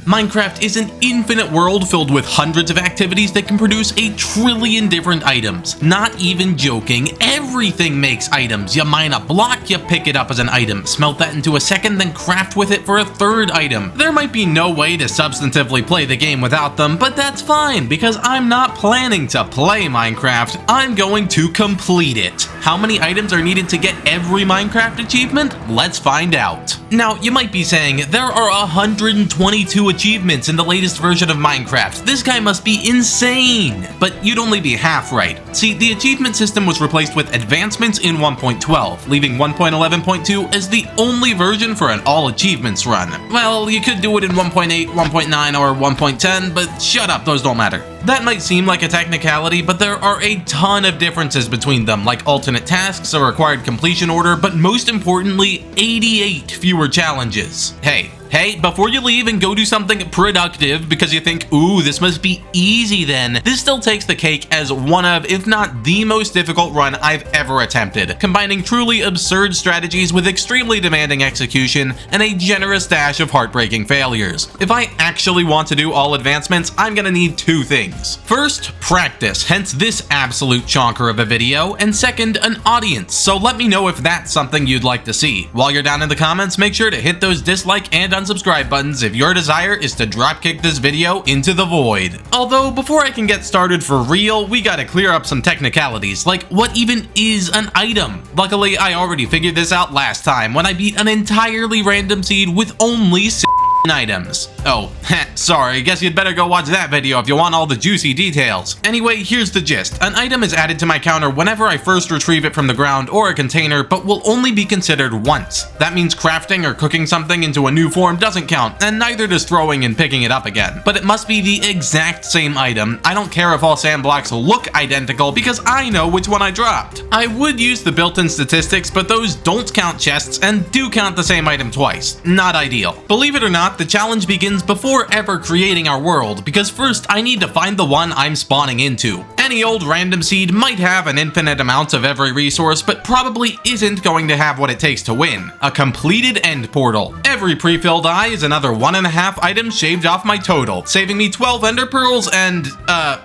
Minecraft is an infinite world filled with hundreds of activities that can produce a trillion different items. Not even joking, everything makes items. You mine a block, you pick it up as an item, smelt that into a second, then craft with it for a third item. There might be no way to substantively play the game without them, but that's fine, because I'm not planning to play Minecraft. I'm going to complete it. How many items are needed to get every Minecraft achievement? Let's find out. Now, you might be saying, there are 122 achievements in the latest version of Minecraft. This guy must be insane. But you'd only be half right. See, the achievement system was replaced with advancements in 1.12, leaving 1.11.2 as the only version for an all achievements run. Well, you could do it in 1.8, 1.9, or 1.10, but shut up, those don't matter. That might seem like a technicality, but there are a ton of differences between them, like alternate tasks, a required completion order, but most importantly, 88 fewer challenges. Hey, before you leave and go do something productive because you think, ooh, this must be easy then, this still takes the cake as one of, if not the most difficult run I've ever attempted, combining truly absurd strategies with extremely demanding execution and a generous dash of heartbreaking failures. If I actually want to do all advancements, I'm gonna need two things. First, practice, hence this absolute chonker of a video, and second, an audience, so let me know if that's something you'd like to see. While you're down in the comments, make sure to hit those dislike and unsubscribe buttons if your desire is to dropkick this video into the void. Although, before I can get started for real, we gotta clear up some technicalities, like what even is an item? Luckily, I already figured this out last time when I beat an entirely random seed with only 6 items. Oh, sorry, guess you'd better go watch that video if you want all the juicy details. Anyway, here's the gist. An item is added to my counter whenever I first retrieve it from the ground or a container, but will only be considered once. That means crafting or cooking something into a new form doesn't count, and neither does throwing and picking it up again. But it must be the exact same item. I don't care if all sand blocks look identical because I know which one I dropped. I would use the built-in statistics, but those don't count chests and do count the same item twice. Not ideal. Believe it or not, the challenge begins before ever creating our world, because first I need to find the one I'm spawning into. Any old random seed might have an infinite amount of every resource, but probably isn't going to have what it takes to win. A completed end portal. Every pre-filled eye is another 1.5 items shaved off my total, saving me 12 ender pearls and,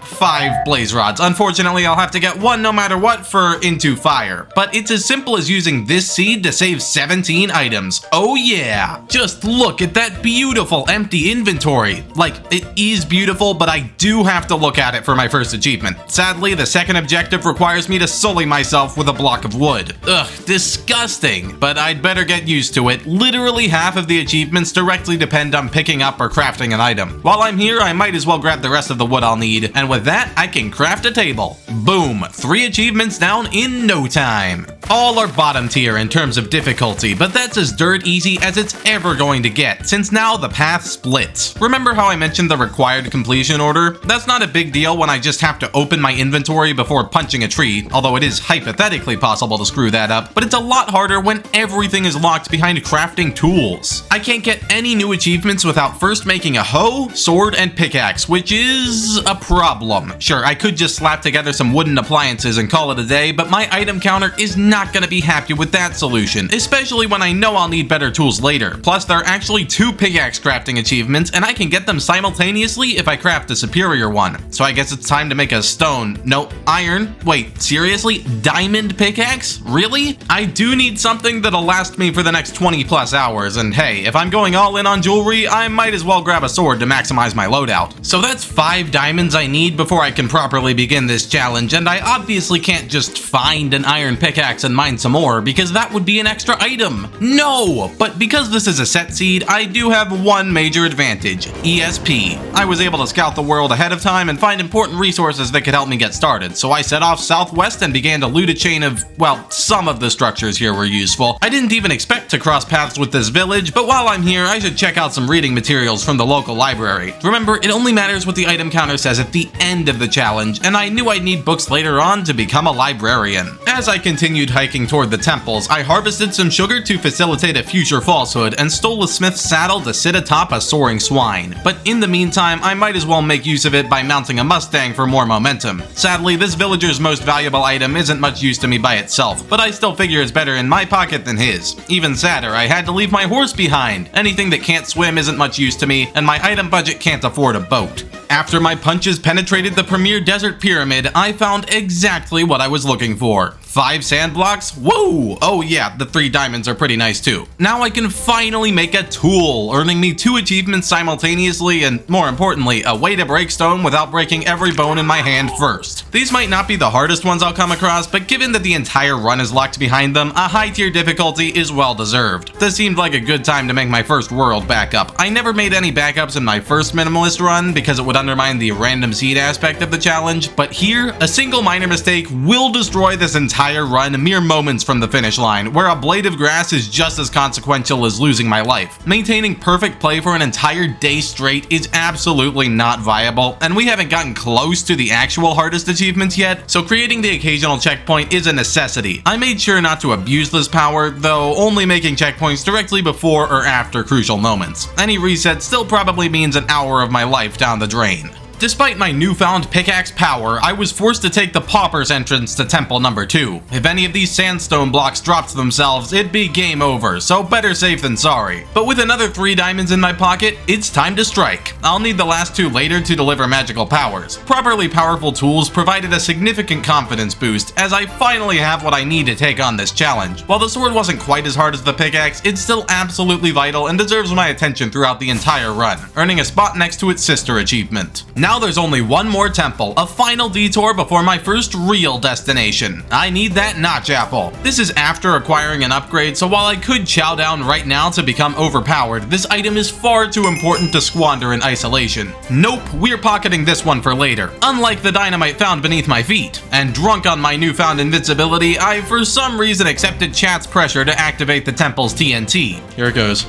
5 blaze rods. Unfortunately, I'll have to get one no matter what for into fire. But it's as simple as using this seed to save 17 items. Oh yeah! Just look at that beautiful empty inventory. Like, it is beautiful, but I do have to look at it for my first achievement. Sadly, the second objective requires me to sully myself with a block of wood. Ugh, disgusting, but I'd better get used to it. Literally half of the achievements directly depend on picking up or crafting an item. While I'm here, I might as well grab the rest of the wood I'll need, and with that, I can craft a table. Boom, 3 achievements down in no time. All are bottom tier in terms of difficulty, but that's as dirt easy as it's ever going to get, since now the path splits. Remember how I mentioned the required completion order? That's not a big deal when I just have to open my inventory before punching a tree, although it is hypothetically possible to screw that up, but it's a lot harder when everything is locked behind crafting tools. I can't get any new achievements without first making a hoe, sword, and pickaxe, which is a problem. Sure, I could just slap together some wooden appliances and call it a day, but my item counter is not gonna be happy with that solution, especially when I know I'll need better tools later. Plus, there are actually 2 pickaxe crafting achievements, and I can get them simultaneously if I craft a superior one. So I guess it's time to make a stone, no, iron, wait, seriously? Diamond pickaxe? Really? I do need something that'll last me for the next 20 plus hours, and hey, if I'm going all in on jewelry, I might as well grab a sword to maximize my loadout. So that's 5 diamonds I need before I can properly begin this challenge, and I obviously can't just find an iron pickaxe and mine some more, because that would be an extra item. No! But because this is a set seed, I do have one major advantage: ESP. I was able to scout the world ahead of time and find important resources that could help me get started, so I set off southwest and began to loot a chain of, well, some of the structures here were useful. I didn't even expect to cross paths with this village, but while I'm here, I should check out some reading materials from the local library. Remember, it only matters what the item counter says at the end of the challenge, and I knew I'd need books later on to become a librarian. As I continued hiking toward the temples, I harvested some sugar to facilitate a future falsehood and stole a smith's saddle to sit atop a soaring swine. But in the meantime, I might as well make use of it by mounting a Mustang for more momentum. Phantom. Sadly, this villager's most valuable item isn't much use to me by itself, but I still figure it's better in my pocket than his. Even sadder, I had to leave my horse behind. Anything that can't swim isn't much use to me, and my item budget can't afford a boat. After my punches penetrated the premier desert pyramid, I found exactly what I was looking for. 5 sand blocks? Whoa! Oh yeah, the 3 diamonds are pretty nice too. Now I can finally make a tool, earning me 2 achievements simultaneously and, more importantly, a way to break stone without breaking every bone in my hand first. These might not be the hardest ones I'll come across, but given that the entire run is locked behind them, a high tier difficulty is well deserved. This seemed like a good time to make my first world backup. I never made any backups in my first minimalist run because it would undermine the random seed aspect of the challenge, but here, a single minor mistake will destroy this entire run mere moments from the finish line, where a blade of grass is just as consequential as losing my life. Maintaining perfect play for an entire day straight is absolutely not viable, and we haven't gotten close to the actual hardest achievements yet, so creating the occasional checkpoint is a necessity. I made sure not to abuse this power, though only making checkpoints directly before or after crucial moments. Any reset still probably means an hour of my life down the drain. Despite my newfound pickaxe power, I was forced to take the Pauper's entrance to Temple number 2. If any of these sandstone blocks dropped themselves, it'd be game over, so better safe than sorry. But with another 3 diamonds in my pocket, it's time to strike. I'll need the last 2 later to deliver magical powers. Properly powerful tools provided a significant confidence boost, as I finally have what I need to take on this challenge. While the sword wasn't quite as hard as the pickaxe, it's still absolutely vital and deserves my attention throughout the entire run, earning a spot next to its sister achievement. Now there's only one more temple, a final detour before my first real destination. I need that notch apple. This is after acquiring an upgrade, so while I could chow down right now to become overpowered, this item is far too important to squander in isolation. Nope, we're pocketing this one for later, unlike the dynamite found beneath my feet. And drunk on my newfound invincibility, I for some reason accepted chat's pressure to activate the temple's TNT. Here it goes.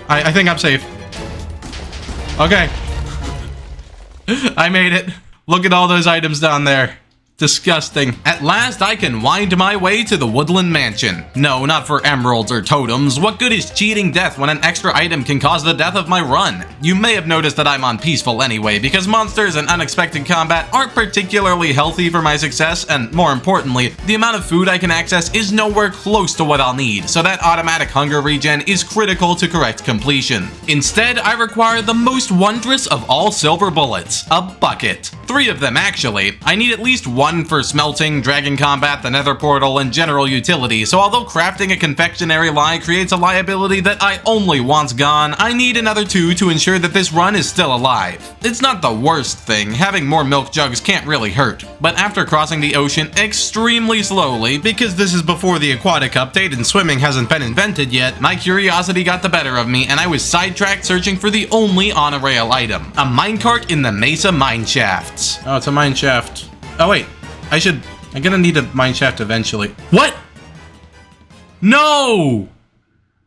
I think I'm safe. Okay. I made it. Look at all those items down there. Disgusting. At last, I can wind my way to the Woodland Mansion. No, not for emeralds or totems. What good is cheating death when an extra item can cause the death of my run? You may have noticed that I'm on peaceful anyway, because monsters and unexpected combat aren't particularly healthy for my success, and more importantly, the amount of food I can access is nowhere close to what I'll need, so that automatic hunger regen is critical to correct completion. Instead, I require the most wondrous of all silver bullets, a bucket. 3 of them, actually. I need at least 1 for smelting, dragon combat, the nether portal, and general utility, so although crafting a confectionery line creates a liability that I only want gone, I need another 2 to ensure that this run is still alive. It's not the worst thing, having more milk jugs can't really hurt, but after crossing the ocean extremely slowly, because this is before the aquatic update and swimming hasn't been invented yet, my curiosity got the better of me and I was sidetracked searching for the only on-a-rail item, a minecart in the Mesa mine shafts. Oh, it's a mine shaft. Oh wait. I'm gonna need a mine shaft eventually. What? No!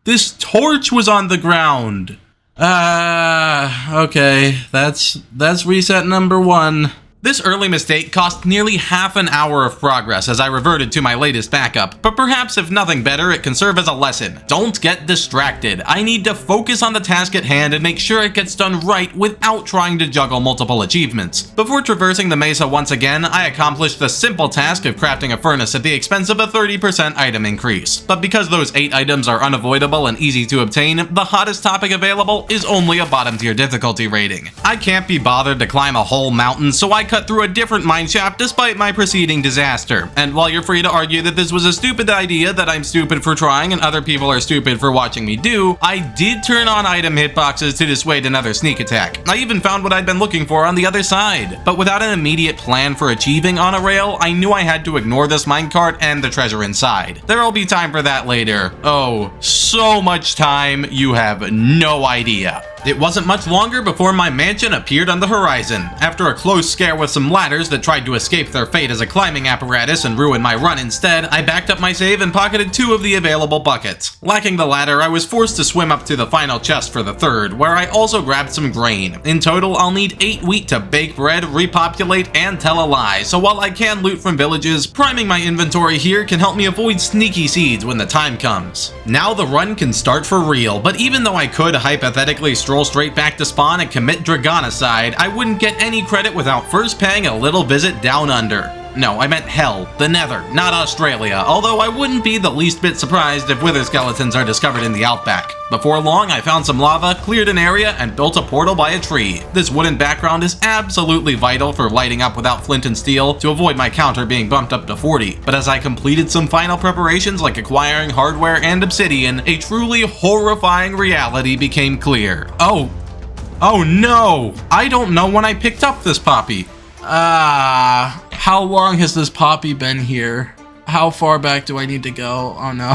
This torch was on the ground. Okay. That's reset number 1. This early mistake cost nearly half an hour of progress as I reverted to my latest backup, but perhaps if nothing better, it can serve as a lesson. Don't get distracted. I need to focus on the task at hand and make sure it gets done right without trying to juggle multiple achievements. Before traversing the mesa once again, I accomplished the simple task of crafting a furnace at the expense of a 30% item increase. But because those 8 items are unavoidable and easy to obtain, the hottest topic available is only a bottom tier difficulty rating. I can't be bothered to climb a whole mountain, so I cut through a different mineshaft despite my preceding disaster. And while you're free to argue that this was a stupid idea, that I'm stupid for trying and other people are stupid for watching me do, I did turn on item hitboxes to dissuade another sneak attack. I even found what I'd been looking for on the other side. But without an immediate plan for achieving on a rail, I knew I had to ignore this minecart and the treasure inside. There'll be time for that later. Oh, so much time, you have no idea. It wasn't much longer before my mansion appeared on the horizon. After a close scare with with some ladders that tried to escape their fate as a climbing apparatus and ruin my run instead, I backed up my save and pocketed 2 of the available buckets. Lacking the ladder, I was forced to swim up to the final chest for the 3rd, where I also grabbed some grain. In total, I'll need 8 wheat to bake bread, repopulate, and tell a lie, so while I can loot from villages, priming my inventory here can help me avoid sneaky seeds when the time comes. Now the run can start for real, but even though I could hypothetically stroll straight back to spawn and commit Dragonocide, I wouldn't get any credit without first paying a little visit down under. No, I meant hell, the Nether, not Australia, although I wouldn't be the least bit surprised if wither skeletons are discovered in the outback. Before long, I found some lava, cleared an area, and built a portal by a tree. This wooden background is absolutely vital for lighting up without flint and steel to avoid my counter being bumped up to 40. But as I completed some final preparations like acquiring hardware and obsidian, a truly horrifying reality became clear. Oh no! I don't know when I picked up this poppy. How long has this poppy been here? How far back do I need to go? Oh no.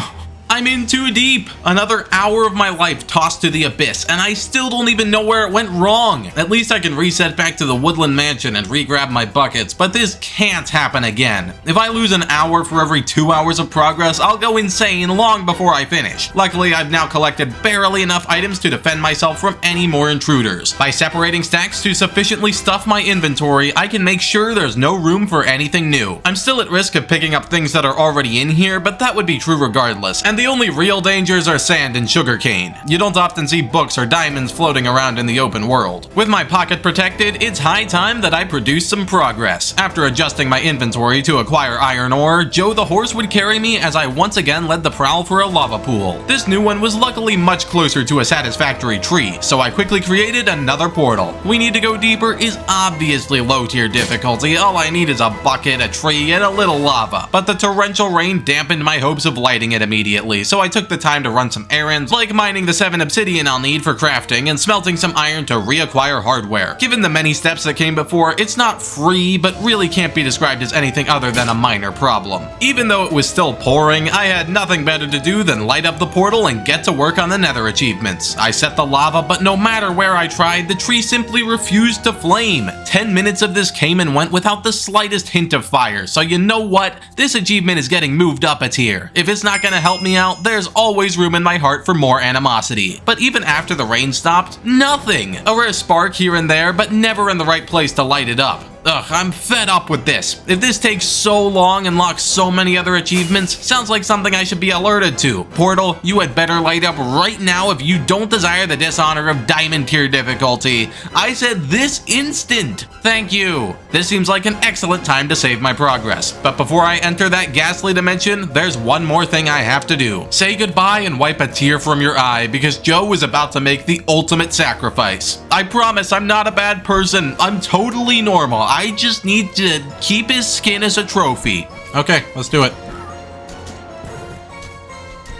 I'm in too deep! Another hour of my life tossed to the abyss, and I still don't even know where it went wrong! At least I can reset back to the woodland mansion and re-grab my buckets, but this can't happen again. If I lose an hour for every 2 hours of progress, I'll go insane long before I finish. Luckily, I've now collected barely enough items to defend myself from any more intruders. By separating stacks to sufficiently stuff my inventory, I can make sure there's no room for anything new. I'm still at risk of picking up things that are already in here, but that would be true regardless, and the only real dangers are sand and sugarcane. You don't often see books or diamonds floating around in the open world. With my pocket protected, it's high time that I produce some progress. After adjusting my inventory to acquire iron ore, Joe the horse would carry me as I once again led the prowl for a lava pool. This new one was luckily much closer to a satisfactory tree, so I quickly created another portal. We Need to Go Deeper is obviously low tier difficulty. All I need is a bucket, a tree, and a little lava. But the torrential rain dampened my hopes of lighting it immediately, so I took the time to run some errands, like mining the 7 obsidian I'll need for crafting and smelting some iron to reacquire hardware. Given the many steps that came before, it's not free, but really can't be described as anything other than a minor problem. Even though it was still pouring, I had nothing better to do than light up the portal and get to work on the nether achievements. I set the lava, but no matter where I tried, the tree simply refused to flame. 10 minutes of this came and went without the slightest hint of fire, so you know what? This achievement is getting moved up a tier. If it's not gonna help me out, there's always room in my heart for more animosity. But even after the rain stopped, nothing! A rare spark here and there, but never in the right place to light it up. Ugh, I'm fed up with this. If this takes so long and locks so many other achievements, sounds like something I should be alerted to. Portal, you had better light up right now if you don't desire the dishonor of diamond tier difficulty. I said this instant. Thank you. This seems like an excellent time to save my progress. But before I enter that ghastly dimension, there's one more thing I have to do. Say goodbye and wipe a tear from your eye because Joe is about to make the ultimate sacrifice. I promise I'm not a bad person. I'm totally normal. I just need to keep his skin as a trophy. Okay, let's do it.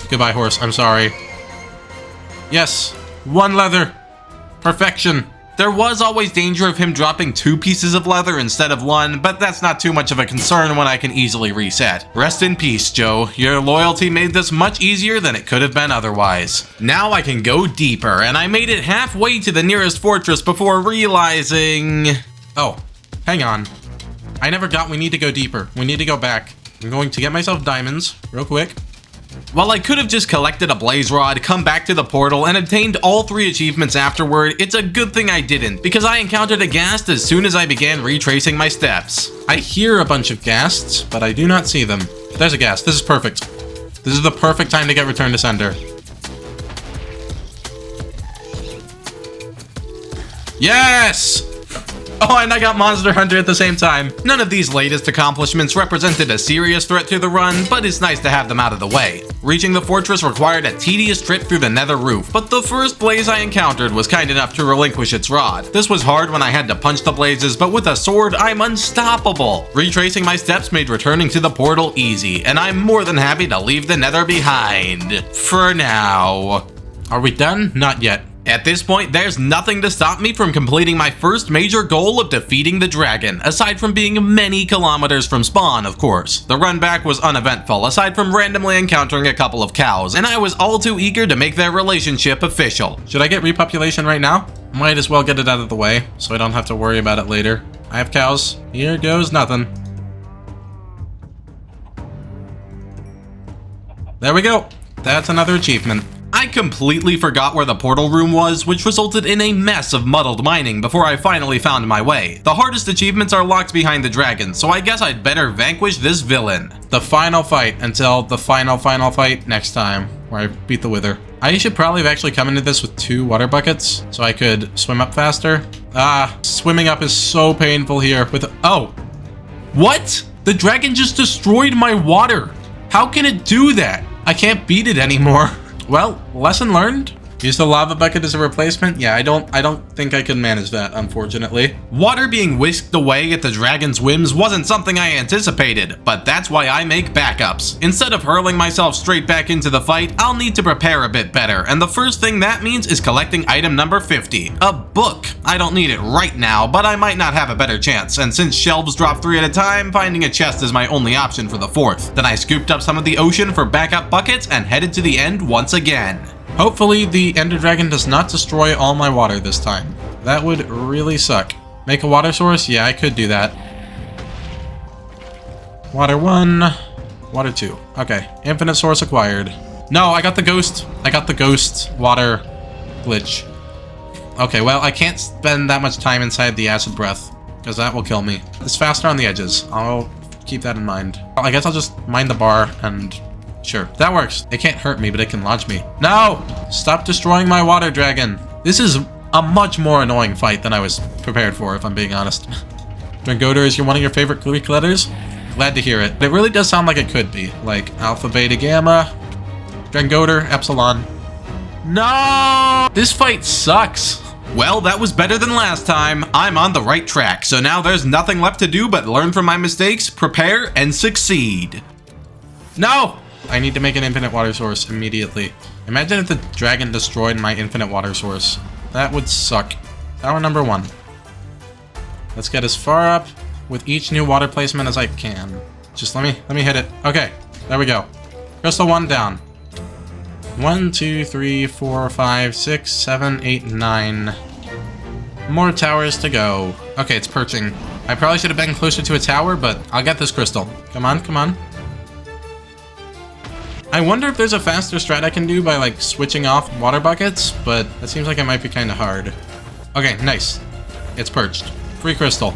Goodbye, horse. I'm sorry. Yes, 1 leather. Perfection. There was always danger of him dropping 2 pieces of leather instead of 1, but that's not too much of a concern when I can easily reset. Rest in peace, Joe. Your loyalty made this much easier than it could have been otherwise. Now I can go deeper, and I made it halfway to the nearest fortress before realizing... Oh. Hang on. I never got we need to go deeper. We need to go back. I'm going to get myself diamonds real quick. While I could have just collected a blaze rod, come back to the portal, and obtained all 3 achievements afterward, it's a good thing I didn't, because I encountered a ghast as soon as I began retracing my steps. I hear a bunch of ghasts, but I do not see them. There's a ghast. This is perfect. This is the perfect time to get returned to sender. Yes! Oh, and I got Monster Hunter at the same time. None of these latest accomplishments represented a serious threat to the run, but it's nice to have them out of the way. Reaching the fortress required a tedious trip through the nether roof, but the first blaze I encountered was kind enough to relinquish its rod. This was hard when I had to punch the blazes, but with a sword, I'm unstoppable. Retracing my steps made returning to the portal easy, and I'm more than happy to leave the nether behind. For now. Are we done? Not yet. At this point, there's nothing to stop me from completing my first major goal of defeating the dragon, aside from being many kilometers from spawn, of course. The run back was uneventful, aside from randomly encountering a couple of cows, and I was all too eager to make their relationship official. Should I get repopulation right now? Might as well get it out of the way, so I don't have to worry about it later. I have cows. Here goes nothing. There we go. That's another achievement. I completely forgot where the portal room was, which resulted in a mess of muddled mining before I finally found my way. The hardest achievements are locked behind the dragon, so I guess I'd better vanquish this villain. The final fight until the final fight next time, where I beat the Wither. I should probably have actually come into this with 2 water buckets, so I could swim up faster. Swimming up is so painful here with... Oh! What? The dragon just destroyed my water! How can it do that? I can't beat it anymore. Well, lesson learned. Use the lava bucket as a replacement? Yeah, I don't think I can manage that, unfortunately. Water being whisked away at the dragon's whims wasn't something I anticipated, but that's why I make backups. Instead of hurling myself straight back into the fight, I'll need to prepare a bit better, and the first thing that means is collecting item number 50, a book. I don't need it right now, but I might not have a better chance, and since shelves drop 3 at a time, finding a chest is my only option for the 4th. Then I scooped up some of the ocean for backup buckets and headed to the end once again. Hopefully the Ender Dragon does not destroy all my water this time. That would really suck. Make a water source? Yeah, I could do that. Water 1, water 2. Okay, infinite source acquired. No, I got the ghost water glitch. Okay, well, I can't spend that much time inside the acid breath, because that will kill me. It's faster on the edges. I'll keep that in mind. I guess I'll just mine the bar and... Sure, that works. It can't hurt me, but it can lodge me. No! Stop destroying my water dragon. This is a much more annoying fight than I was prepared for, if I'm being honest. Drengodr is one of your favorite Greek letters? Glad to hear it. It really does sound like it could be. Like Alpha, Beta, Gamma, Drengodr, Epsilon. No! This fight sucks. Well, that was better than last time. I'm on the right track, so now there's nothing left to do but learn from my mistakes, prepare, and succeed. No! I need to make an infinite water source immediately. Imagine if the dragon destroyed my infinite water source. That would suck. Tower number 1. Let's get as far up with each new water placement as I can. Just let me hit it. Okay, there we go. Crystal 1 down. 1, 2, 3, 4, 5, 6, 7, 8, 9. More towers to go. Okay, it's perching. I probably should have been closer to a tower, but I'll get this crystal. Come on, come on. I wonder if there's a faster strat I can do by like switching off water buckets, but that seems like it might be kind of hard. Okay, nice. It's perched. Free crystal.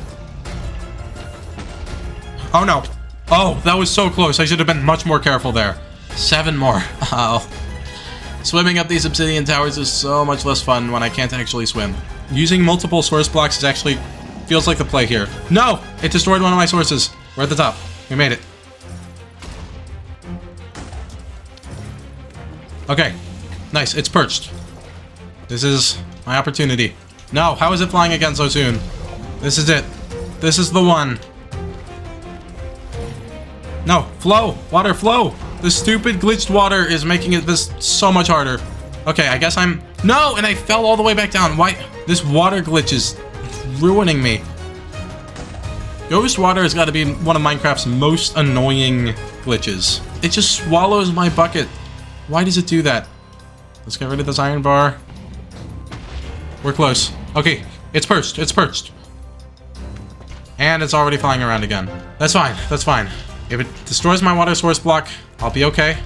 Oh no. Oh, that was so close. I should have been much more careful there. 7 more. Oh. Swimming up these obsidian towers is so much less fun when I can't actually swim. Using multiple source blocks is actually feels like the play here. No! It destroyed one of my sources. We're at the top. We made it. Okay, nice, it's perched. This is my opportunity. No, how is it flying again so soon? This is it. This is the one. No, flow, water flow. The stupid glitched water is making this so much harder. Okay, I guess I'm... No, and I fell all the way back down. Why? This water glitch is ruining me. Ghost water has got to be one of Minecraft's most annoying glitches. It just swallows my bucket. Why does it do that? Let's get rid of this iron bar. We're close. Okay, it's perched. It's perched. And it's already flying around again. That's fine. That's fine. If it destroys my water source block, I'll be okay.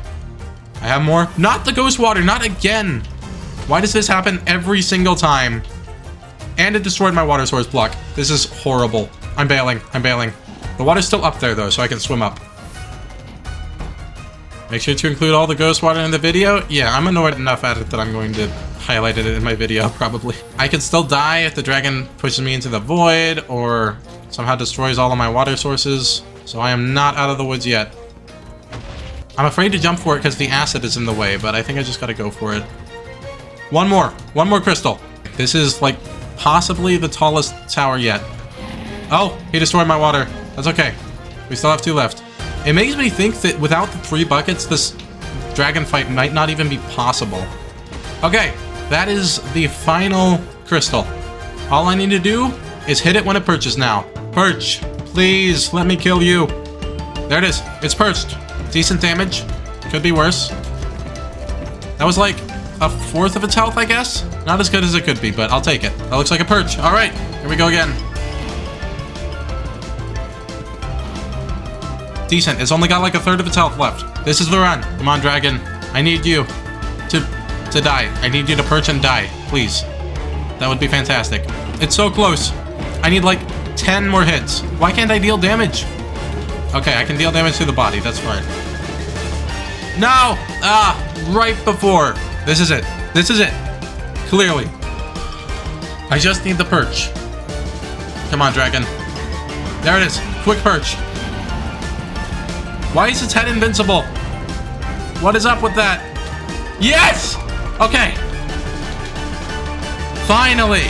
I have more. Not the ghost water. Not again. Why does this happen every single time? And it destroyed my water source block. This is horrible. I'm bailing. I'm bailing. The water's still up there, though, so I can swim up. Make sure to include all the ghost water in the video. Yeah, I'm annoyed enough at it that I'm going to highlight it in my video, probably. I could still die if the dragon pushes me into the void or somehow destroys all of my water sources. So I am not out of the woods yet. I'm afraid to jump for it because the acid is in the way, but I think I just gotta go for it. One more crystal. This is like possibly the tallest tower yet. Oh, he destroyed my water. That's okay. We still have 2 left. It makes me think that without the 3 buckets, this dragon fight might not even be possible. Okay, that is the final crystal. All I need to do is hit it when it perches now. Perch, please let me kill you. There it is, it's perched. Decent damage, could be worse. That was like a 1/4 of its health, I guess? Not as good as it could be, but I'll take it. That looks like a perch. All right, here we go again. Decent. It's only got like a third of its health left. This is the run. Come on, dragon. I need you to die. I need you to perch and die, please. That would be fantastic. It's so close. I need like 10 more hits. Why can't I deal damage? Okay, I can deal damage to the body. That's fine. No! Right before. This is it. This is it. Clearly. I just need the perch. Come on, dragon. There it is. Quick perch. Why is its head invincible? What is up with that? Yes! Okay. Finally.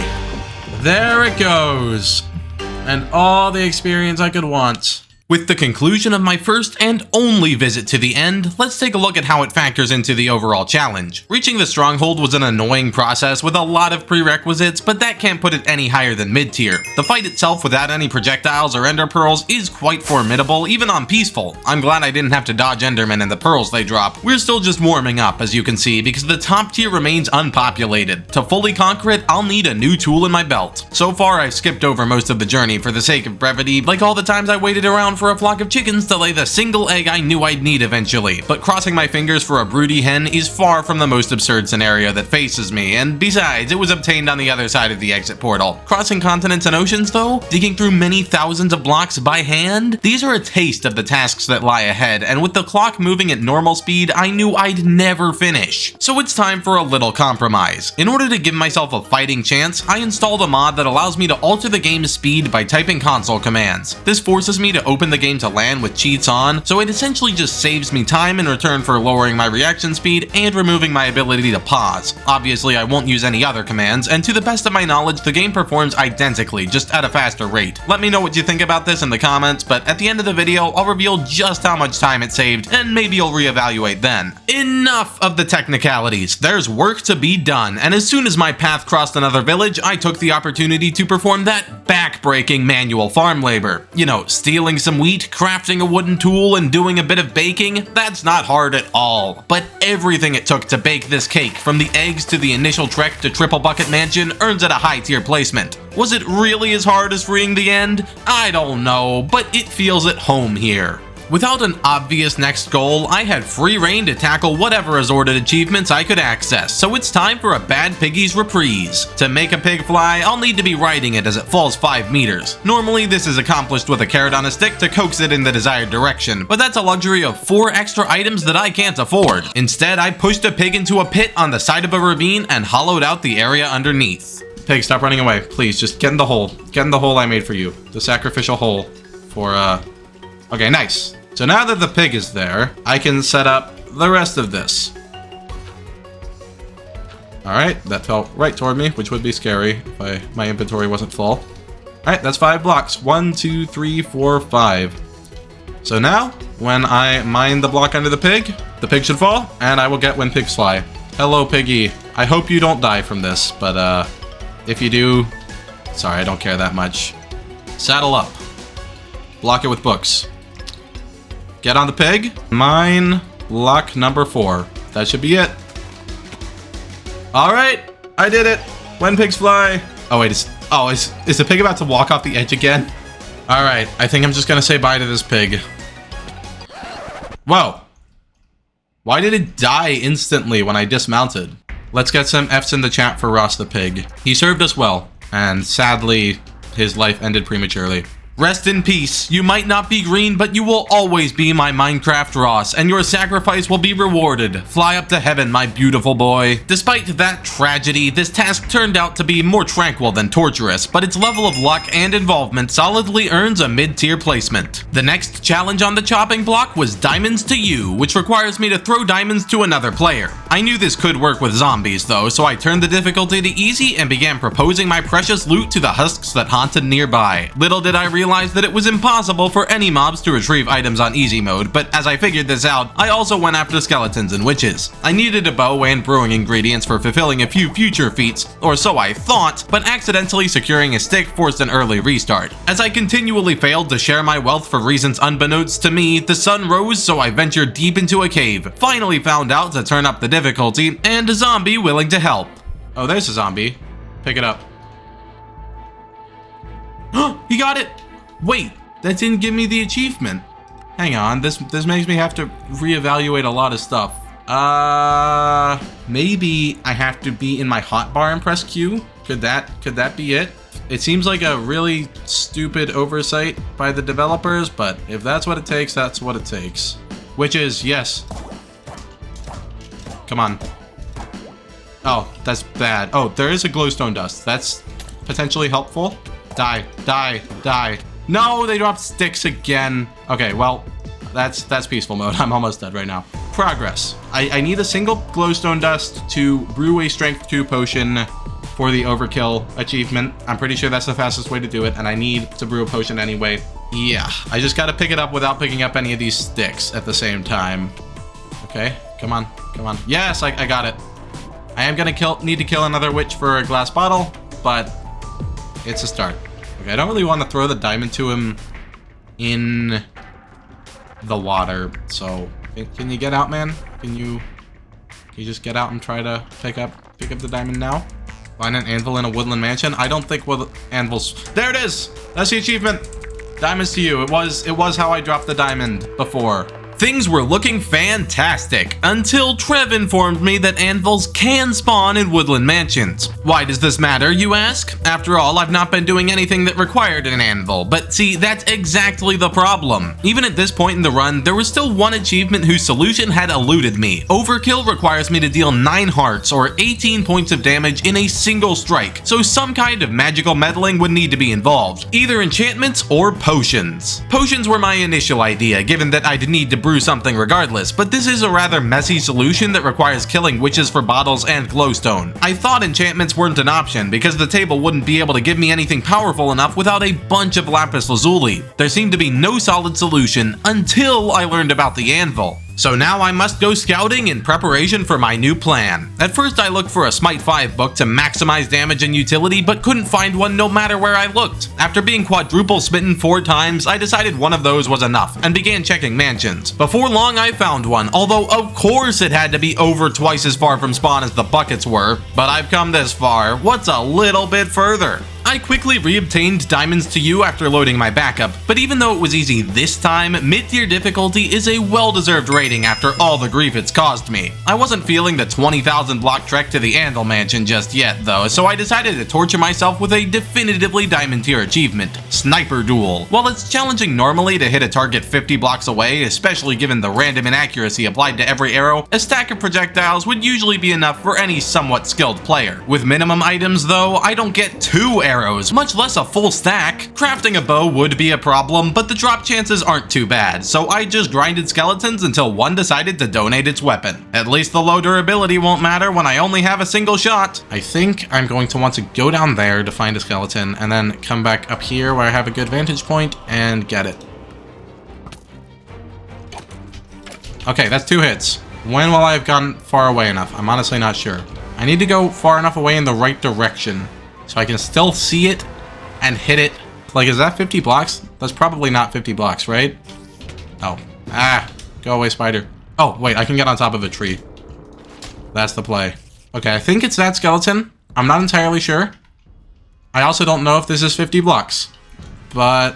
There it goes. And all the experience I could want. With the conclusion of my first and only visit to the end, let's take a look at how it factors into the overall challenge. Reaching the stronghold was an annoying process with a lot of prerequisites, but that can't put it any higher than mid-tier. The fight itself without any projectiles or ender pearls is quite formidable, even on peaceful. I'm glad I didn't have to dodge endermen and the pearls they drop. We're still just warming up, as you can see, because the top tier remains unpopulated. To fully conquer it, I'll need a new tool in my belt. So far, I've skipped over most of the journey for the sake of brevity, like all the times I waited around for a flock of chickens to lay the single egg I knew I'd need eventually, but crossing my fingers for a broody hen is far from the most absurd scenario that faces me, and besides, it was obtained on the other side of the exit portal. Crossing continents and oceans though, digging through many thousands of blocks by hand, these are a taste of the tasks that lie ahead, and with the clock moving at normal speed, I knew I'd never finish. So it's time for a little compromise. In order to give myself a fighting chance, I installed a mod that allows me to alter the game's speed by typing console commands. This forces me to open the game to land with cheats on, so it essentially just saves me time in return for lowering my reaction speed and removing my ability to pause. Obviously, I won't use any other commands, and to the best of my knowledge, the game performs identically, just at a faster rate. Let me know what you think about this in the comments, but at the end of the video, I'll reveal just how much time it saved, and maybe you'll reevaluate then. Enough of the technicalities. There's work to be done, and as soon as my path crossed another village, I took the opportunity to perform that back-breaking manual farm labor. You know, stealing some wheat, crafting a wooden tool, and doing a bit of baking. That's not hard at all. But everything it took to bake this cake, from the eggs to the initial trek to Triple Bucket Mansion, earns it a high tier placement. Was it really as hard as freeing the end? I don't know, but it feels at home here. Without an obvious next goal, I had free reign to tackle whatever assorted achievements I could access, so it's time for a Bad Piggy's reprise. To make a pig fly, I'll need to be riding it as it falls 5 meters. Normally, this is accomplished with a carrot on a stick to coax it in the desired direction, but that's a luxury of 4 extra items that I can't afford. Instead, I pushed a pig into a pit on the side of a ravine and hollowed out the area underneath. Pig, stop running away. Please, just get in the hole. Get in the hole I made for you. The sacrificial hole for, Okay, nice. So now that the pig is there, I can set up the rest of this. Alright, that fell right toward me, which would be scary if my inventory wasn't full. Alright, that's 5 blocks. 1, 2, 3, 4, 5. So now, when I mine the block under the pig should fall, and I will get when pigs fly. Hello, piggy. I hope you don't die from this, but if you do, sorry, I don't care that much. Saddle up. Block it with books. Get on the pig. Mine block number 4. That should be it. All right, I did it. When pigs fly. Oh wait, is the pig about to walk off the edge again? All right, I think I'm just gonna say bye to this pig. Whoa. Why did it die instantly when I dismounted? Let's get some F's in the chat for Ross the pig. He served us well, and sadly, his life ended prematurely. Rest in peace. You might not be green, but you will always be my Minecraft Ross, and your sacrifice will be rewarded. Fly up to heaven, my beautiful boy. Despite that tragedy, this task turned out to be more tranquil than torturous, but its level of luck and involvement solidly earns a mid-tier placement. The next challenge on the chopping block was Diamonds to You, which requires me to throw diamonds to another player. I knew this could work with zombies though, so I turned the difficulty to easy and began proposing my precious loot to the husks that haunted nearby. Little did I realize that it was impossible for any mobs to retrieve items on easy mode, but as I figured this out, I also went after skeletons and witches. I needed a bow and brewing ingredients for fulfilling a few future feats, or so I thought, but accidentally securing a stick forced an early restart. As I continually failed to share my wealth for reasons unbeknownst to me, the sun rose, so I ventured deep into a cave, finally found out to turn up the difficulty, and a zombie willing to help. Oh, there's a zombie. Pick it up. He got it! Wait, that didn't give me the achievement. Hang on, this makes me have to reevaluate a lot of stuff. Maybe I have to be in my hotbar and press Q? Could that be it? It seems like a really stupid oversight by the developers, but if that's what it takes, that's what it takes. Which is, yes. Come on. Oh, that's bad. Oh, there is a glowstone dust. That's potentially helpful. Die, die, die. No, they dropped sticks again. Okay, well, that's peaceful mode. I'm almost dead right now. Progress. I need a single glowstone dust to brew a strength 2 potion for the Overkill achievement. I'm pretty sure that's the fastest way to do it, and I need to brew a potion anyway. Yeah, I just gotta pick it up without picking up any of these sticks at the same time. Okay, come on, come on. Yes, I got it. I am gonna need to kill another witch for a glass bottle, but it's a start. Okay, I don't really want to throw the diamond to him in the water, so can you get out, man? Can you just get out and try to pick up the diamond now? Find an anvil in a woodland mansion? I don't think anvils. There it is! That's the achievement! Diamonds to you. It was how I dropped the diamond before. Things were looking fantastic until Trev informed me that anvils can spawn in woodland mansions. Why does this matter, you ask? After all, I've not been doing anything that required an anvil, but see, that's exactly the problem. Even at this point in the run, there was still one achievement whose solution had eluded me. Overkill requires me to deal 9 hearts or 18 points of damage in a single strike, so some kind of magical meddling would need to be involved, either enchantments or potions. Potions were my initial idea, given that I'd need to brew something regardless, but this is a rather messy solution that requires killing witches for bottles and glowstone. I thought enchantments weren't an option because the table wouldn't be able to give me anything powerful enough without a bunch of lapis lazuli. There seemed to be no solid solution until I learned about the anvil. So now I must go scouting in preparation for my new plan. At first I looked for a Smite 5 book to maximize damage and utility, but couldn't find one no matter where I looked. After being quadruple smitten 4 times, I decided one of those was enough, and began checking mansions. Before long I found one, although of course it had to be over twice as far from spawn as the buckets were. But I've come this far, what's a little bit further? I quickly re-obtained diamonds to you after loading my backup, but even though it was easy this time, mid-tier difficulty is a well-deserved rating after all the grief it's caused me. I wasn't feeling the 20,000 block trek to the Anvil Mansion just yet though, so I decided to torture myself with a definitively diamond tier achievement, Sniper Duel. While it's challenging normally to hit a target 50 blocks away, especially given the random inaccuracy applied to every arrow, a stack of projectiles would usually be enough for any somewhat skilled player. With minimum items though, I don't get 2 arrows, much less a full stack. Crafting a bow would be a problem, but the drop chances aren't too bad, so I just grinded skeletons until one decided to donate its weapon. At least the low durability won't matter when I only have a single shot. I think I'm going to want to go down there to find a skeleton, and then come back up here where I have a good vantage point and get it. Okay, that's 2 hits. When will I have gone far away enough? I'm honestly not sure. I need to go far enough away in the right direction so I can still see it and hit it. Like, is that 50 blocks? That's probably not 50 blocks, right? Oh. Ah. Go away, spider. Oh, wait, I can get on top of a tree. That's the play. Okay, I think it's that skeleton. I'm not entirely sure. I also don't know if this is 50 blocks. But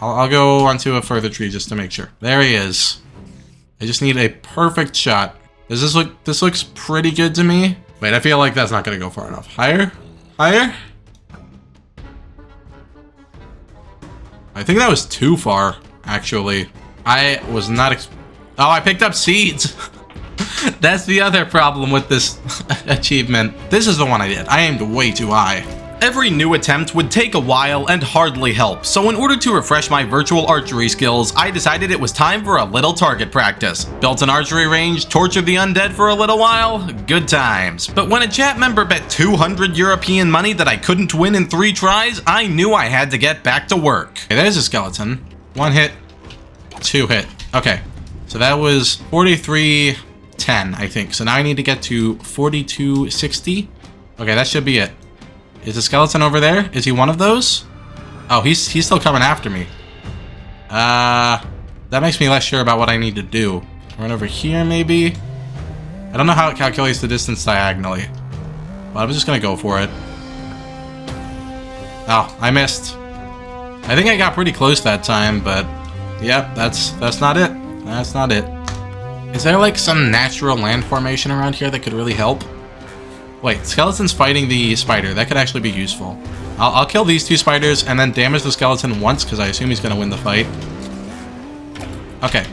I'll go onto a further tree just to make sure. There he is. I just need a perfect shot. Does this look... This looks pretty good to me. Wait, I feel like that's not going to go far enough. Higher? Higher? I think that was too far, actually. I was not oh, I picked up seeds. That's the other problem with this achievement. This is the one I did. I aimed way too high. Every new attempt would take a while and hardly help, so in order to refresh my virtual archery skills, I decided it was time for a little target practice. Built an archery range, tortured the undead for a little while, good times. But when a chat member bet 200 European money that I couldn't win in 3 tries, I knew I had to get back to work. Okay, there's a skeleton. 1 hit, 2 hit. Okay, so that was 4310, I think. So now I need to get to 4260. Okay, that should be it. Is the skeleton over there? Is he one of those? Oh, he's still coming after me. That makes me less sure about what I need to do. Run over here, maybe? I don't know how it calculates the distance diagonally, but I'm just gonna go for it. Oh, I missed. I think I got pretty close that time, but Yep, that's not it. That's not it. Is there like some natural land formation around here that could really help? Wait, skeleton's fighting the spider. That could actually be useful. I'll kill these 2 spiders and then damage the skeleton once because I assume he's going to win the fight. Okay.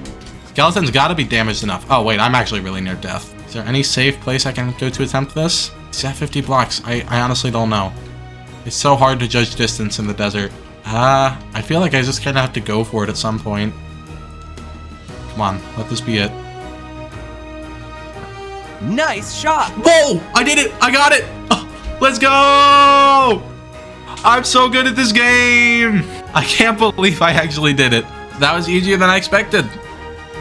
Skeleton's got to be damaged enough. Oh, wait, I'm actually really near death. Is there any safe place I can go to attempt this? He's at 50 blocks. I honestly don't know. It's so hard to judge distance in the desert. I feel like I just kind of have to go for it at some point. Come on, let this be it. Nice shot! Whoa! I did it! I got it! Oh, let's go! I'm so good at this game! I can't believe I actually did it. That was easier than I expected.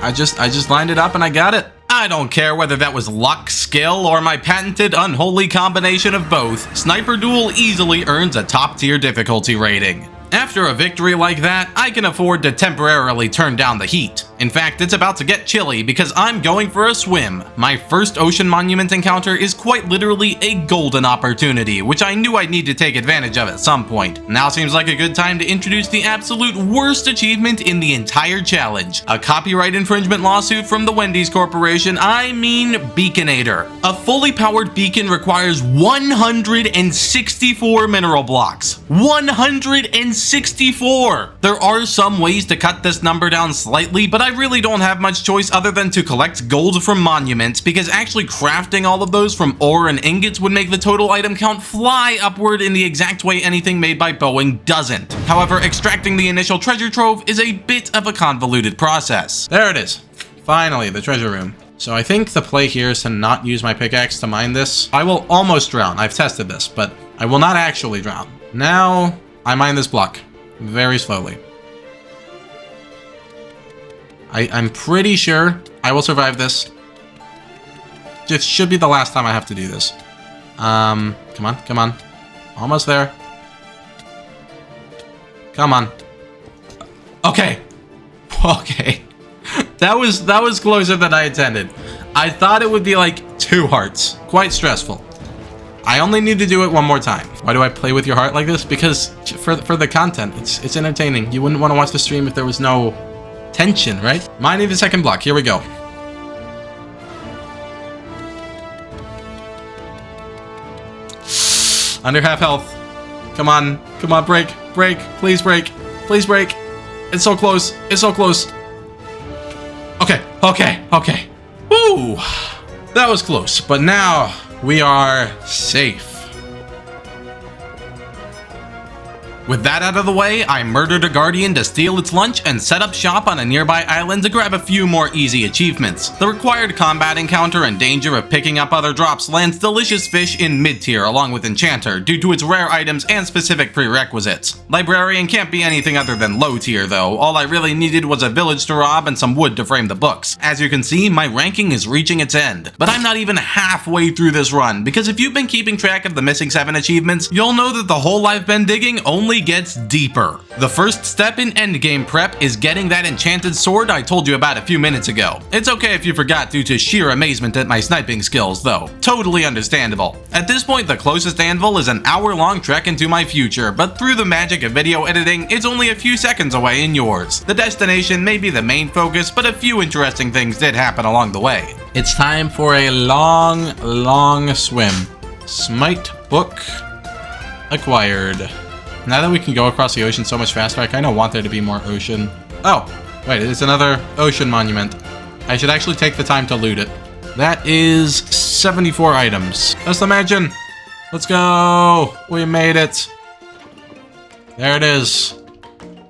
I just lined it up and I got it. I don't care whether that was luck, skill, or my patented unholy combination of both. Sniper Duel easily earns a top-tier difficulty rating. After a victory like that, I can afford to temporarily turn down the heat. In fact, it's about to get chilly because I'm going for a swim. My first ocean monument encounter is quite literally a golden opportunity, which I knew I'd need to take advantage of at some point. Now seems like a good time to introduce the absolute worst achievement in the entire challenge. A copyright infringement lawsuit from the Wendy's Corporation, I mean Beaconator. A fully powered beacon requires 164 mineral blocks. 164! There are some ways to cut this number down slightly, but I really don't have much choice other than to collect gold from monuments, because actually crafting all of those from ore and ingots would make the total item count fly upward in the exact way anything made by Boeing doesn't. However, extracting the initial treasure trove is a bit of a convoluted process. There it is. Finally, the treasure room. So I think the play here is to not use my pickaxe to mine this. I will almost drown. I've tested this, but I will not actually drown. Now, I mine this block very slowly. I'm pretty sure I will survive this. It should be the last time I have to do this. Come on, come on. Almost there. Come on. Okay. Okay. That was closer than I intended. I thought it would be like 2 hearts. Quite stressful. I only need to do it one more time. Why do I play with your heart like this? Because for the content, it's entertaining. You wouldn't want to watch the stream if there was no tension, right? Mining the second block. Here we go. Under half health. Come on. Come on, break. Break. Please break. Please break. It's so close. It's so close. Okay. Okay. Okay. Woo! That was close. But now we are safe. With that out of the way, I murdered a guardian to steal its lunch and set up shop on a nearby island to grab a few more easy achievements. The required combat encounter and danger of picking up other drops lands delicious fish in mid-tier along with Enchanter due to its rare items and specific prerequisites. Librarian can't be anything other than low tier though. All I really needed was a village to rob and some wood to frame the books. As you can see, my ranking is reaching its end. But I'm not even halfway through this run, because if you've been keeping track of the missing 7 achievements, you'll know that the hole I've been digging only gets deeper. The first step in endgame prep is getting that enchanted sword I told you about a few minutes ago. It's okay if you forgot due to sheer amazement at my sniping skills though. Totally understandable. At this point, the closest anvil is an hour-long trek into my future, but through the magic of video editing, it's only a few seconds away in yours. The destination may be the main focus, but a few interesting things did happen along the way. It's time for a long swim. Smite book acquired. Now that we can go across the ocean so much faster, I kind of want there to be more ocean. Oh, wait, it's another ocean monument. I should actually take the time to loot it. That is 74 items. Just imagine. Let's go. We made it. There it is.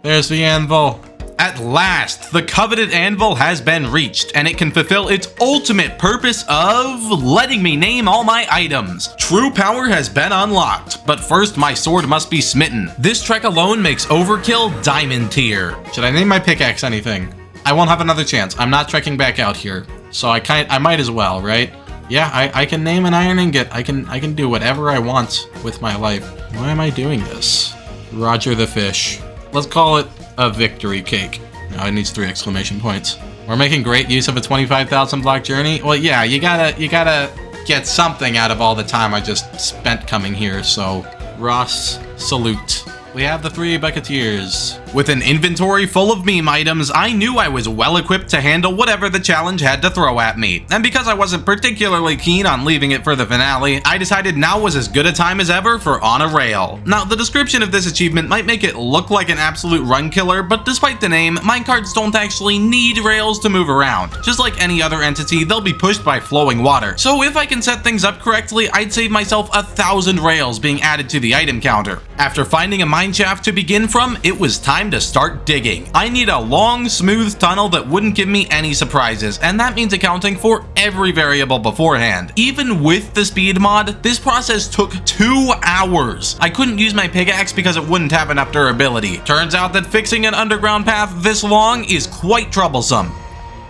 There's the anvil. At last, the coveted anvil has been reached, and it can fulfill its ultimate purpose of letting me name all my items. True power has been unlocked, but first my sword must be smitten. This trek alone makes Overkill Diamond tier. Should I name my pickaxe anything? I won't have another chance. I'm not trekking back out here, so I might as well, right? Yeah, I can name an iron ingot. I can do whatever I want with my life. Why am I doing this? Roger the fish. Let's call it a victory cake. No, it needs 3 exclamation points. We're making great use of a 25,000 block journey. Well, yeah, you gotta get something out of all the time I just spent coming here, so Ross, salute. We have the 3 bucketeers. With an inventory full of meme items, I knew I was well equipped to handle whatever the challenge had to throw at me. And because I wasn't particularly keen on leaving it for the finale, I decided now was as good a time as ever for On a Rail. Now, the description of this achievement might make it look like an absolute run killer, but despite the name, minecarts don't actually need rails to move around. Just like any other entity, they'll be pushed by flowing water. So if I can set things up correctly, I'd save myself 1,000 rails being added to the item counter. After finding a mine shaft to begin from, it was time to start digging. I need a long, smooth tunnel that wouldn't give me any surprises, and that means accounting for every variable beforehand. Even with the speed mod, this process took 2 hours. I couldn't use my pickaxe because it wouldn't have enough durability. Turns out that fixing an underground path this long is quite troublesome.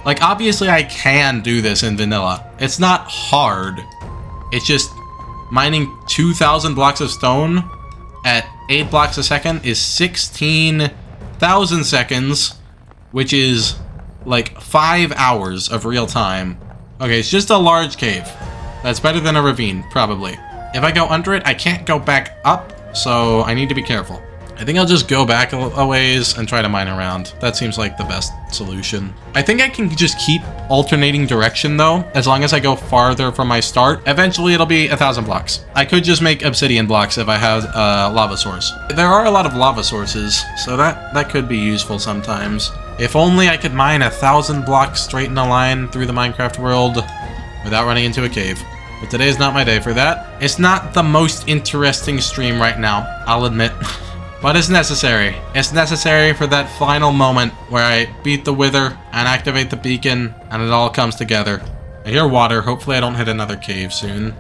Like, obviously I can do this in vanilla. It's not hard. It's just mining 2,000 blocks of stone at 8 blocks a second is 16,000 seconds, which is like 5 hours of real time. Okay, it's just a large cave. That's better than a ravine, probably. If I go under it, I can't go back up, so I need to be careful. I think I'll just go back a ways and try to mine around. That seems like the best solution. I think I can just keep alternating direction though, as long as I go farther from my start. Eventually it'll be 1,000 blocks. I could just make obsidian blocks if I had a lava source. There are a lot of lava sources, so that could be useful sometimes. If only I could mine 1,000 blocks straight in a line through the Minecraft world without running into a cave. But today is not my day for that. It's not the most interesting stream right now, I'll admit. But it's necessary. It's necessary for that final moment where I beat the Wither and activate the beacon and it all comes together. I hear water. Hopefully I don't hit another cave soon.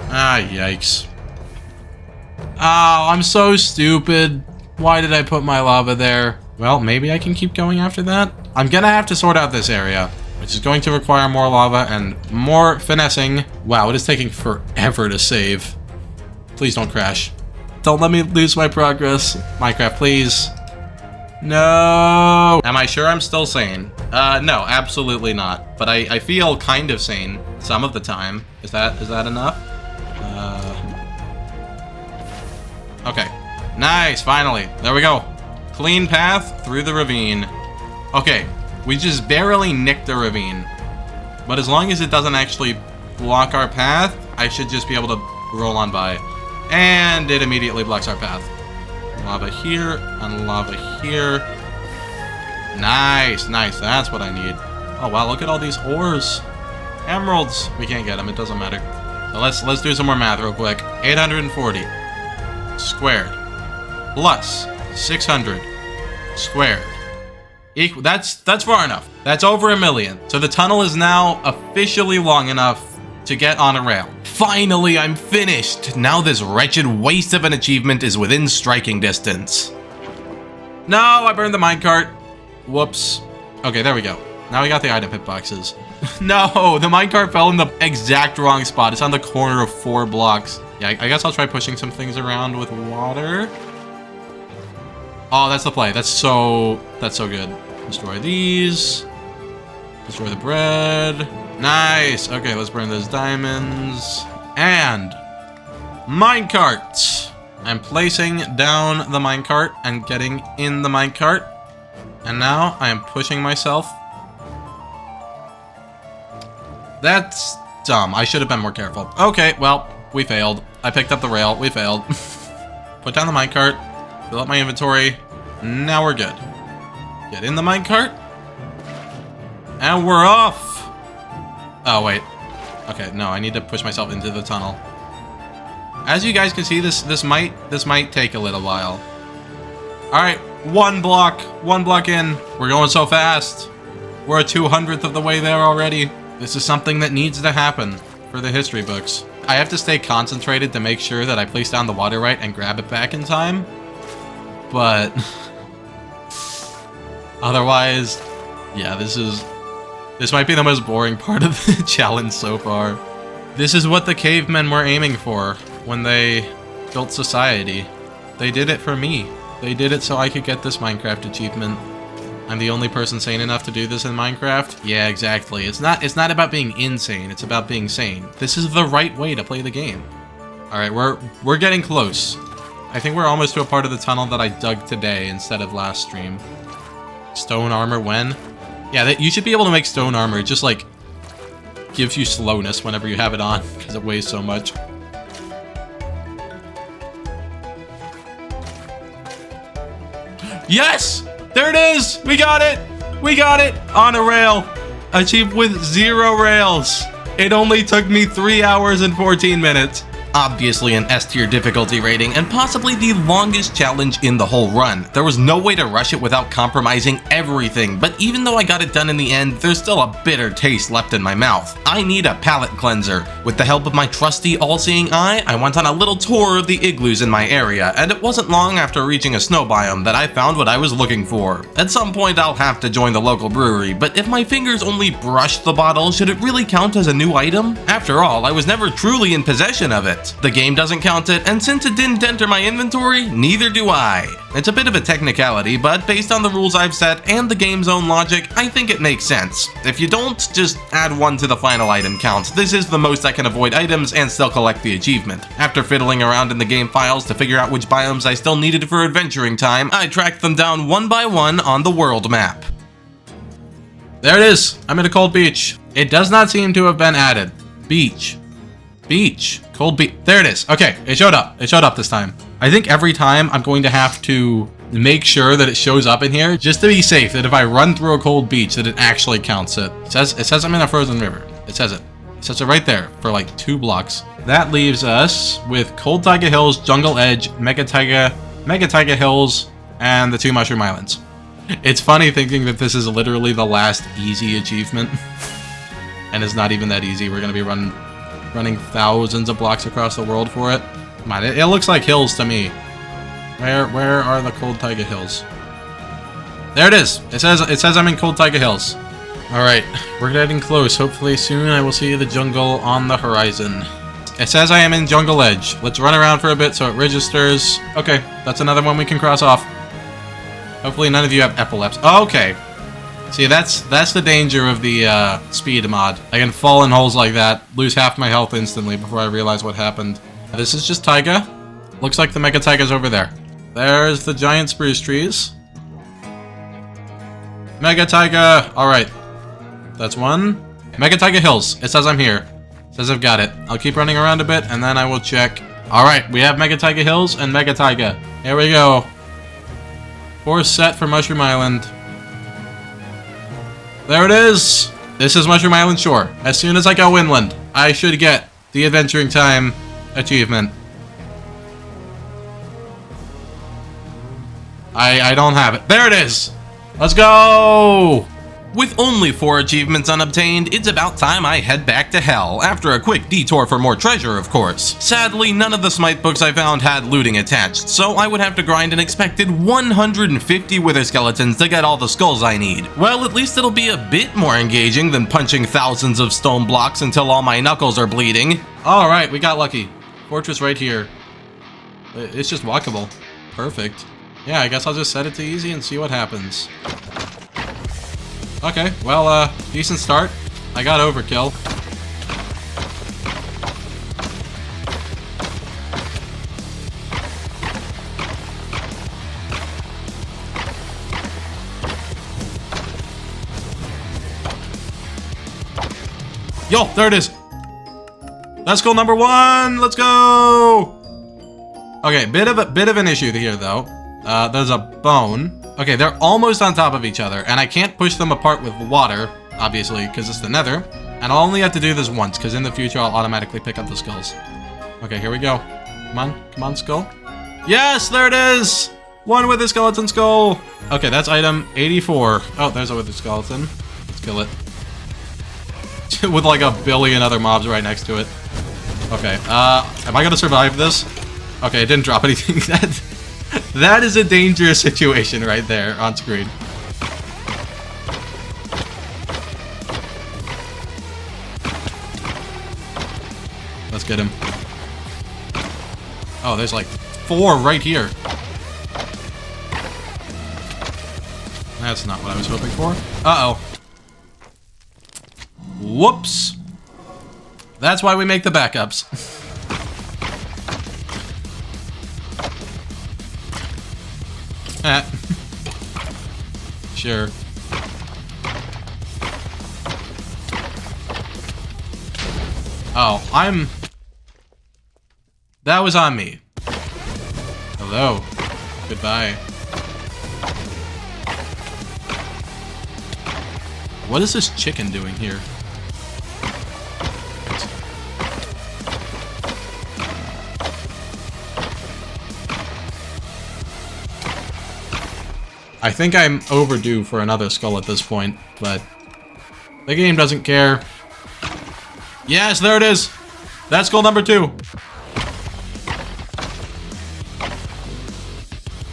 Ah, yikes. Oh, I'm so stupid. Why did I put my lava there? Well, maybe I can keep going after that. I'm gonna have to sort out this area, which is going to require more lava and more finessing. Wow, it is taking forever to save. Please don't crash. Don't let me lose my progress. Minecraft, please. No. Am I sure I'm still sane? No, absolutely not. But I feel kind of sane some of the time. Is that enough? Okay. Nice, finally. There we go. Clean path through the ravine. Okay, we just barely nicked the ravine. But as long as it doesn't actually block our path, I should just be able to roll on by. And it immediately blocks our path. Lava here and lava here. Nice, nice. That's what I need. Oh wow, look at all these ores. Emeralds. We can't get them. It doesn't matter. So let's do some more math real quick. 840 squared plus 600 squared. That's far enough. That's over 1 million. So the tunnel is now officially long enough to get on a rail. Finally, I'm finished. Now this wretched waste of an achievement is within striking distance. No, I burned the minecart. Whoops. Okay, there we go. Now we got the item hitboxes. No, the minecart fell in the exact wrong spot. It's on the corner of 4 blocks. Yeah, I guess I'll try pushing some things around with water. Oh, that's the play. That's so good. Destroy these. Destroy the bread. Nice. Okay, let's burn those diamonds. And minecart. I'm placing down the minecart and getting in the minecart. And now I am pushing myself. That's dumb. I should have been more careful. Okay, well, we failed. I picked up the rail. We failed. Put down the minecart. Fill up my inventory. Now we're good. Get in the minecart. And we're off. Oh, wait. Okay, no, I need to push myself into the tunnel. As you guys can see, this might take a little while. Alright, one block in. We're going so fast. We're a 200th of the way there already. This is something that needs to happen for the history books. I have to stay concentrated to make sure that I place down the water right and grab it back in time. But otherwise, yeah, this might be the most boring part of the challenge so far. This is what the cavemen were aiming for when they built society. They did it for me. They did it so I could get this Minecraft achievement. I'm the only person sane enough to do this in Minecraft? Yeah, exactly. It's not about being insane, it's about being sane. This is the right way to play the game. Alright, we're getting close. I think we're almost to a part of the tunnel that I dug today instead of last stream. Stone armor when? Yeah, you should be able to make stone armor. It just, like, gives you slowness whenever you have it on, because it weighs so much. Yes! There it is! We got it! We got it! On a rail! Achieved with 0 rails! It only took me 3 hours and 14 minutes. Obviously an S tier difficulty rating, and possibly the longest challenge in the whole run. There was no way to rush it without compromising everything, but even though I got it done in the end, there's still a bitter taste left in my mouth. I need a palate cleanser. With the help of my trusty all-seeing eye, I went on a little tour of the igloos in my area, and it wasn't long after reaching a snow biome that I found what I was looking for. At some point I'll have to join the local brewery, but if my fingers only brushed the bottle, should it really count as a new item? After all, I was never truly in possession of it. The game doesn't count it, and since it didn't enter my inventory, neither do I. It's a bit of a technicality, but based on the rules I've set and the game's own logic, I think it makes sense. If you don't, just add 1 to the final item count. This is the most I can avoid items and still collect the achievement. After fiddling around in the game files to figure out which biomes I still needed for adventuring time, I tracked them down one by one on the world map. There it is! I'm at a cold beach. It does not seem to have been added. Beach. Beach. Cold beach. There it is. Okay, it showed up. It showed up this time. I think every time I'm going to have to make sure that it shows up in here just to be safe, that if I run through a cold beach that it actually counts it. It says I'm in a frozen river. It says it. It says it right there for like 2 blocks. That leaves us with Cold Taiga Hills, Jungle Edge, Mega Taiga Hills, and the 2 Mushroom Islands. It's funny thinking that this is literally the last easy achievement. And it's not even that easy. We're going to be running thousands of blocks across the world for it. Come on, it looks like hills to me. Where are the Cold Taiga Hills? There it is. It says I'm in Cold Taiga Hills. All right, we're getting close. Hopefully soon I will see the jungle on the horizon. It says I am in Jungle Edge. Let's run around for a bit so it registers. Okay, that's another one we can cross off. Hopefully none of you have epilepsy. Oh, okay. See, that's the danger of the speed mod. I can fall in holes like that, lose half my health instantly before I realize what happened. This is just taiga. Looks like the Mega Taiga's over there. There's the giant spruce trees. Mega Taiga! Alright. That's one. Mega Taiga Hills. It says I'm here. It says I've got it. I'll keep running around a bit, and then I will check. Alright, we have Mega Taiga Hills and Mega Taiga. Here we go. 4 set for Mushroom Island. There it is! This is Mushroom Island Shore. As soon as I go inland, I should get the Adventuring Time achievement. I don't have it. There it is! Let's go! With only 4 achievements unobtained, it's about time I head back to hell, after a quick detour for more treasure, of course. Sadly, none of the Smite books I found had looting attached, so I would have to grind an expected 150 Wither Skeletons to get all the skulls I need. Well, at least it'll be a bit more engaging than punching thousands of stone blocks until all my knuckles are bleeding. Alright, we got lucky. Fortress right here. It's just walkable. Perfect. Yeah, I guess I'll just set it to easy and see what happens. Okay, well, decent start. I got Overkill. Yo, there it is. That's goal number 1. Let's go. Okay, bit of an issue here though. There's a bone. Okay, they're almost on top of each other, and I can't push them apart with water, obviously, because it's the nether. And I'll only have to do this once, because in the future I'll automatically pick up the skulls. Okay, here we go. Come on, skull. Yes, there it is! 1 with a skeleton skull. Okay, that's item 84. Oh, there's a wither skeleton. Let's kill it. With like a billion other mobs right next to it. Okay, am I gonna survive this? Okay, it didn't drop anything. That is a dangerous situation right there on screen. Let's get him. Oh, there's like 4 right here. That's not what I was hoping for. Uh-oh. Whoops. That's why we make the backups. Sure. Oh, that was on me. Hello. Goodbye. What is this chicken doing here? I think I'm overdue for another skull at this point, but the game doesn't care. Yes, there it is! That's skull number 2.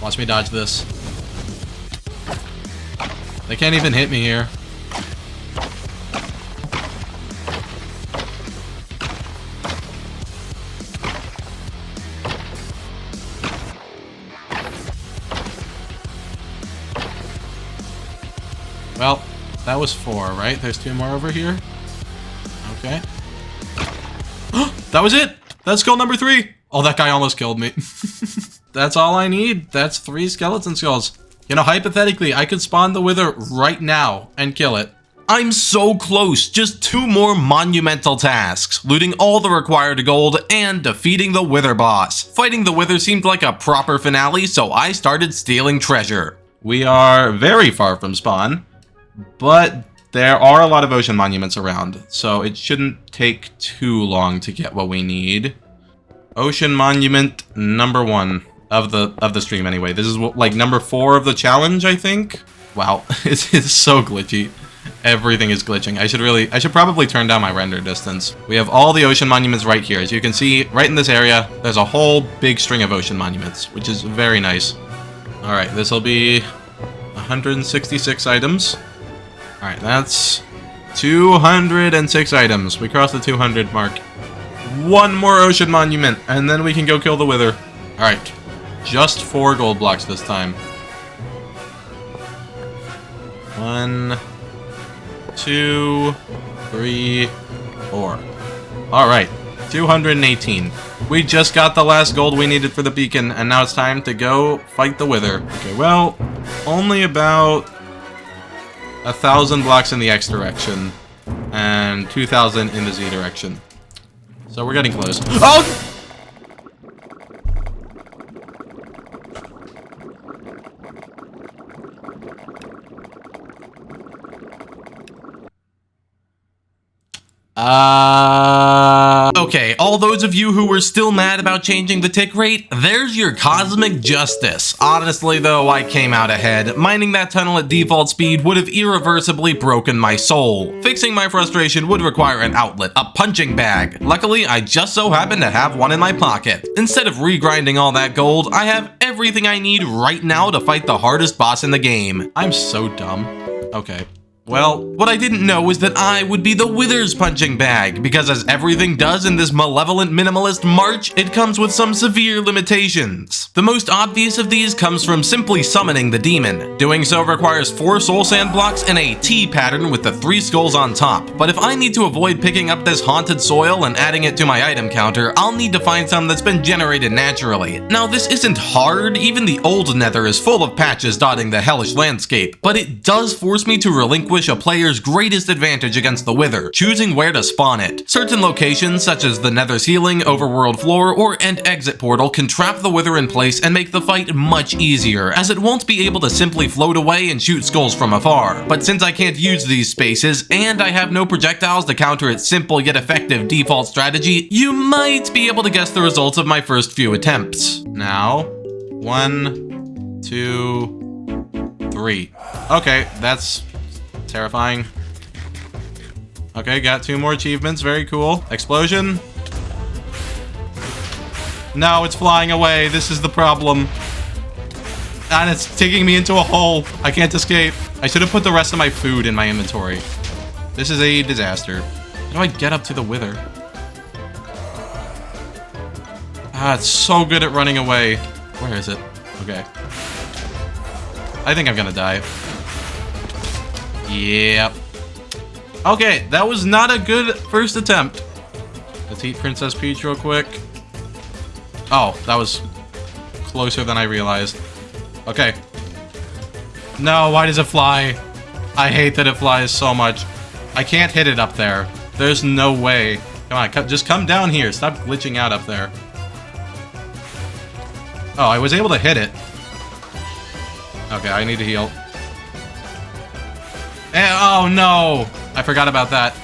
Watch me dodge this. They can't even hit me here. Well, that was 4, right? There's 2 more over here. Okay. That was it! That's skull number 3! Oh, that guy almost killed me. That's all I need. That's 3 skeleton skulls. You know, hypothetically, I could spawn the Wither right now and kill it. I'm so close. Just 2 more monumental tasks. Looting all the required gold and defeating the Wither boss. Fighting the Wither seemed like a proper finale, so I started stealing treasure. We are very far from spawn, but there are a lot of ocean monuments around, so it shouldn't take too long to get what we need. Ocean monument number 1 of the stream anyway. This is like number 4 of the challenge, I think. Wow, it's so glitchy. Everything is glitching. I should probably turn down my render distance. We have all the ocean monuments right here. As you can see, right in this area, there's a whole big string of ocean monuments, which is very nice. All right, this will be 166 items. All right, that's 206 items. We crossed the 200 mark. 1 more ocean monument, and then we can go kill the Wither. All right, just 4 gold blocks this time. 1, 2, 3, 4. All right, 218. We just got the last gold we needed for the beacon, and now it's time to go fight the Wither. Okay, well, only about 1,000 blocks in the X direction, and 2,000 in the Z direction. So we're getting close. Oh! Okay, all those of you who were still mad about changing the tick rate, there's your cosmic justice. Honestly though, I came out ahead. Mining that tunnel at default speed would have irreversibly broken my soul. Fixing my frustration would require an outlet, a punching bag. Luckily, I just so happen to have one in my pocket. Instead of regrinding all that gold, I have everything I need right now to fight the hardest boss in the game. I'm so dumb. Okay. Well, what I didn't know was that I would be the Wither's punching bag, because as everything does in this malevolent minimalist march, it comes with some severe limitations. The most obvious of these comes from simply summoning the demon. Doing so requires 4 soul sand blocks and a T pattern with the 3 skulls on top, but if I need to avoid picking up this haunted soil and adding it to my item counter, I'll need to find some that's been generated naturally. Now this isn't hard, even the old nether is full of patches dotting the hellish landscape, but it does force me to relinquish a player's greatest advantage against the Wither, choosing where to spawn it. Certain locations, such as the nether ceiling, overworld floor, or end exit portal, can trap the Wither in place and make the fight much easier, as it won't be able to simply float away and shoot skulls from afar. But since I can't use these spaces, and I have no projectiles to counter its simple yet effective default strategy, you might be able to guess the results of my first few attempts. Now, 1, 2, 3. Okay, that's terrifying. Okay, got 2 more achievements. Very cool. Explosion. No, it's flying away. This is the problem. And it's taking me into a hole. I can't escape. I should have put the rest of my food in my inventory. This is a disaster. How do I get up to the Wither? Ah, it's so good at running away. Where is it? Okay. I think I'm gonna die. Yep. Okay, that was not a good first attempt. Let's eat Princess Peach real quick. Oh, that was closer than I realized. Okay, No, why does it fly? I hate that it flies so much. I can't hit it up there. There's no way. Come on, just come down here. Stop glitching out up there. Oh, I was able to hit it. Okay, I need to heal. Oh no! I forgot about that.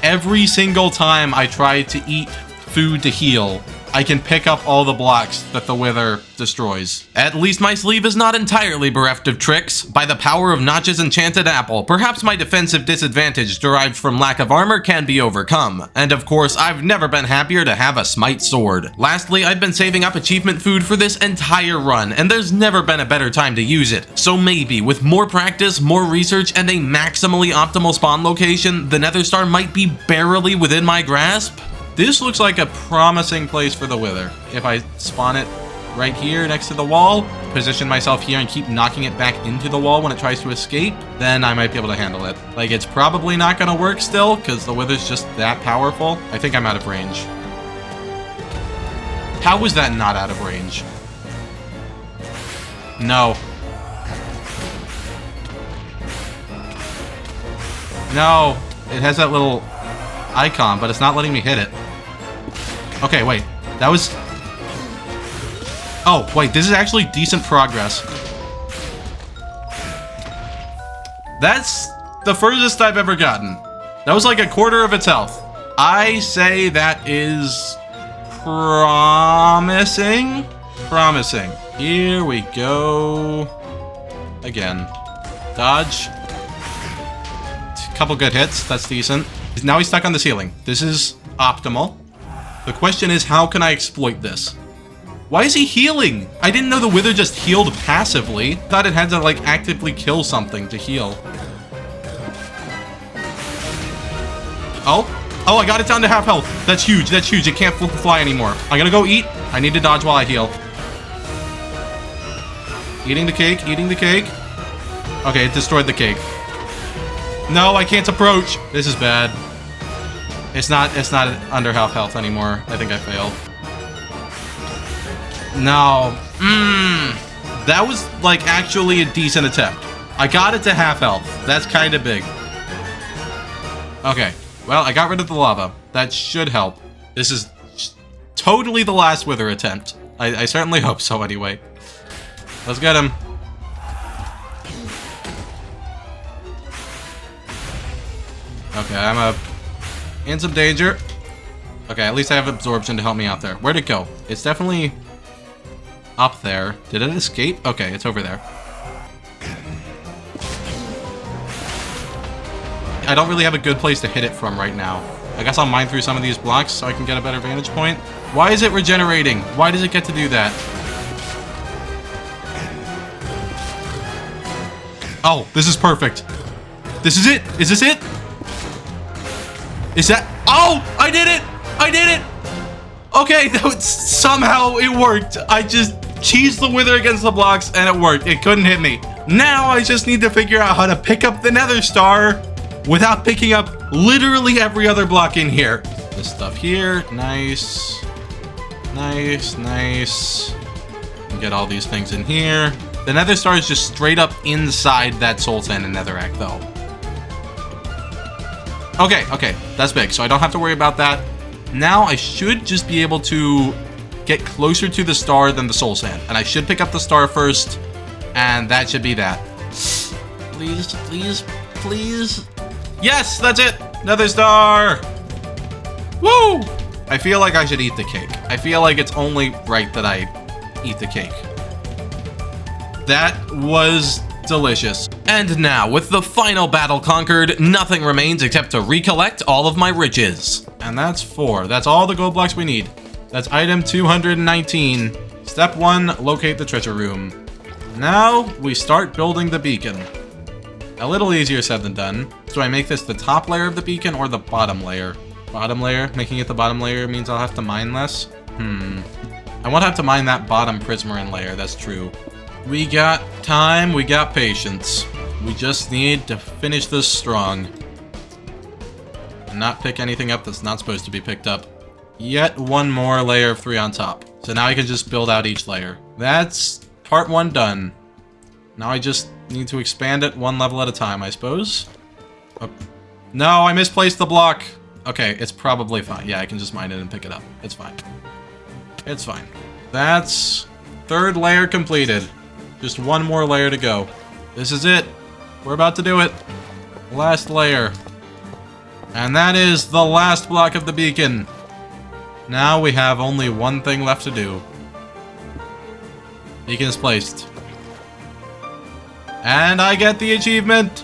Every single time I try to eat food to heal, I can pick up all the blocks that the Wither destroys. At least my sleeve is not entirely bereft of tricks. By the power of Notch's enchanted apple, perhaps my defensive disadvantage derived from lack of armor can be overcome. And of course, I've never been happier to have a smite sword. Lastly, I've been saving up achievement food for this entire run, and there's never been a better time to use it. So maybe, with more practice, more research, and a maximally optimal spawn location, the Nether Star might be barely within my grasp? This looks like a promising place for the Wither. If I spawn it right here next to the wall, position myself here and keep knocking it back into the wall when it tries to escape, then I might be able to handle it. Like, it's probably not gonna work still, because the Wither's just that powerful. I think I'm out of range. How was that not out of range? No. No. It has that little icon, but it's not letting me hit it. Okay, wait. That was... Oh, wait. This is actually decent progress. That's the furthest I've ever gotten. That was like a quarter of its health. I say that is... promising? Promising. Here we go. Again. Dodge. Couple good hits. That's decent. Now he's stuck on the ceiling. This is optimal. The question is, how can I exploit this? Why is he healing? I didn't know the Wither just healed passively. Thought it had to, like, actively kill something to heal. Oh. Oh, I got it down to half health. That's huge. That's huge. It can't fly anymore. I'm gonna go eat. I need to dodge while I heal. Eating the cake. Eating the cake. Okay, it destroyed the cake. No, I can't approach. This is bad. It's not under half health anymore. I think I failed. No. That was, like, actually a decent attempt. I got it to half health. That's kind of big. Okay. Well, I got rid of the lava. That should help. This is totally the last Wither attempt. I certainly hope so, anyway. Let's get him. Okay, I'm in some danger. Okay, at least I have absorption to help me out there. Where'd it go? It's definitely up there. Did it escape? Okay, it's over there. I don't really have a good place to hit it from right now. I guess I'll mine through some of these blocks so I can get a better vantage point. Why is it regenerating? Why does it get to do that? Oh, this is perfect. This is it. Is this it? Is that... Oh! I did it! I did it! Okay, somehow it worked. I just cheesed the Wither against the blocks and it worked. It couldn't hit me. Now I just need to figure out how to pick up the Nether Star without picking up literally every other block in here. This stuff here. Nice. Nice, nice. Get all these things in here. The Nether Star is just straight up inside that Soul Sand and Netherrack, though. Okay, okay, that's big, so I don't have to worry about that. Now I should just be able to get closer to the star than the Soul Sand. And I should pick up the star first, and that should be that. Please, please, please. Yes, that's it! Nether Star! Woo! I feel like I should eat the cake. I feel like it's only right that I eat the cake. That was delicious. And now, with the final battle conquered, nothing remains except to recollect all of my riches. And that's 4. That's all the gold blocks we need. That's item 219. Step 1, locate the treasure room. Now, we start building the beacon. A little easier said than done. Do I make this the top layer of the beacon or the bottom layer? Bottom layer? Making it the bottom layer means I'll have to mine less? I won't have to mine that bottom prismarine layer, that's true. We got time, we got patience. We just need to finish this strong. And not pick anything up that's not supposed to be picked up. Yet one more layer of 3 on top. So now I can just build out each layer. That's part 1 done. Now I just need to expand it one level at a time, I suppose. Oh. No, I misplaced the block. Okay, it's probably fine. Yeah, I can just mine it and pick it up. It's fine. It's fine. That's 3rd layer completed. Just one more layer to go. This is it. We're about to do it. Last layer. And that is the last block of the beacon. Now we have only one thing left to do. Beacon is placed. And I get the achievement.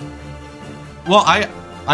Well, I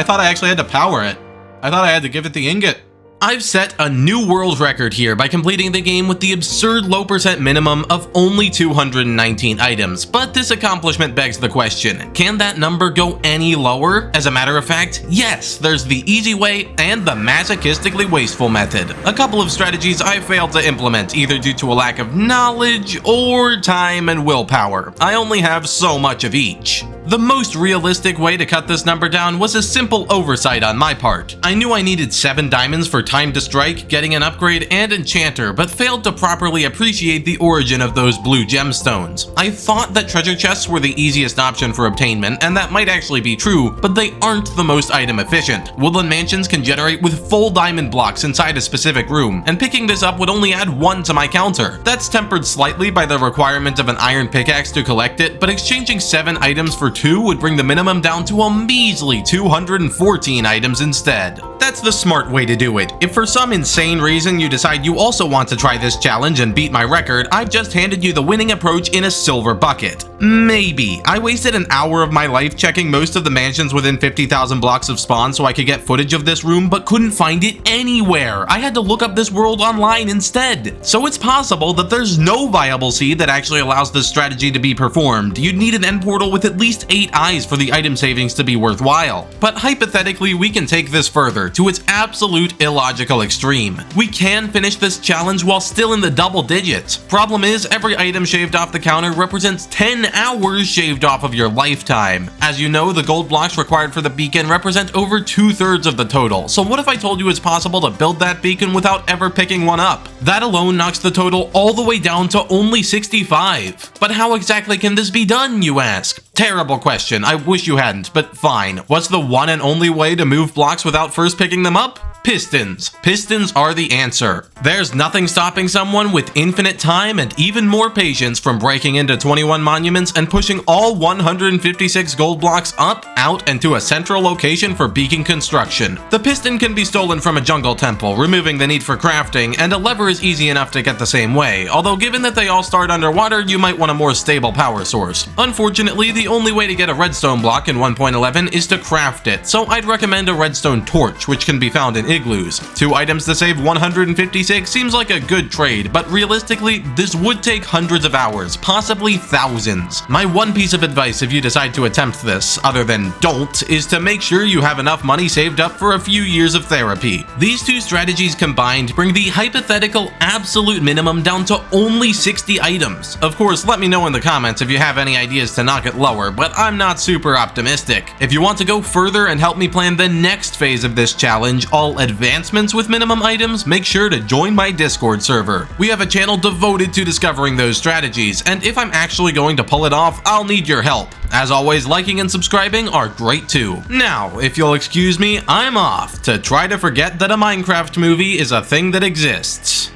thought I actually had to power it. I thought I had to give it the ingot. I've set a new world record here by completing the game with the absurd low percent minimum of only 219 items, but this accomplishment begs the question, can that number go any lower? As a matter of fact, yes, there's the easy way and the masochistically wasteful method. A couple of strategies I failed to implement, either due to a lack of knowledge or time and willpower. I only have so much of each. The most realistic way to cut this number down was a simple oversight on my part. I knew I needed 7 diamonds for time to strike, getting an upgrade, and enchanter, but failed to properly appreciate the origin of those blue gemstones. I thought that treasure chests were the easiest option for obtainment, and that might actually be true, but they aren't the most item efficient. Woodland mansions can generate with full diamond blocks inside a specific room, and picking this up would only add 1 to my counter. That's tempered slightly by the requirement of an iron pickaxe to collect it, but exchanging 7 items for 2 would bring the minimum down to a measly 214 items instead. That's the smart way to do it. If for some insane reason you decide you also want to try this challenge and beat my record, I've just handed you the winning approach in a silver bucket. Maybe. I wasted an hour of my life checking most of the mansions within 50,000 blocks of spawn so I could get footage of this room, but couldn't find it anywhere. I had to look up this world online instead. So it's possible that there's no viable seed that actually allows this strategy to be performed. You'd need an end portal with at least 8 eyes for the item savings to be worthwhile. But hypothetically, we can take this further to its absolute illogical extreme. We can finish this challenge while still in the double digits. Problem is, every item shaved off the counter represents 10 hours shaved off of your lifetime. As you know, the gold blocks required for the beacon represent over 2/3 of the total. So what if I told you it's possible to build that beacon without ever picking one up? That alone knocks the total all the way down to only 65. But how exactly can this be done, you ask? Terrible question. I wish you hadn't, but fine. What's the one and only way to move blocks without first picking them up? Pistons. Pistons are the answer. There's nothing stopping someone with infinite time and even more patience from breaking into 21 monuments and pushing all 156 gold blocks up, out, and to a central location for beacon construction. The piston can be stolen from a jungle temple, removing the need for crafting, and a lever is easy enough to get the same way, although given that they all start underwater, you might want a more stable power source. Unfortunately, the only way to get a redstone block in 1.11 is to craft it, so I'd recommend a redstone torch, which can be found in igloos. 2 items to save 156 seems like a good trade, but realistically, this would take hundreds of hours, possibly thousands. My one piece of advice if you decide to attempt this, other than don't, is to make sure you have enough money saved up for a few years of therapy. These 2 strategies combined bring the hypothetical absolute minimum down to only 60 items. Of course, let me know in the comments if you have any ideas to knock it lower, but I'm not super optimistic. If you want to go further and help me plan the next phase of this challenge, all advancements with minimum items, make sure to join my Discord server. We have a channel devoted to discovering those strategies, and if I'm actually going to pull it off, I'll need your help. As always, liking and subscribing are great too. Now, if you'll excuse me, I'm off to try to forget that a Minecraft movie is a thing that exists.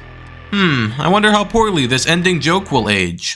I wonder how poorly this ending joke will age.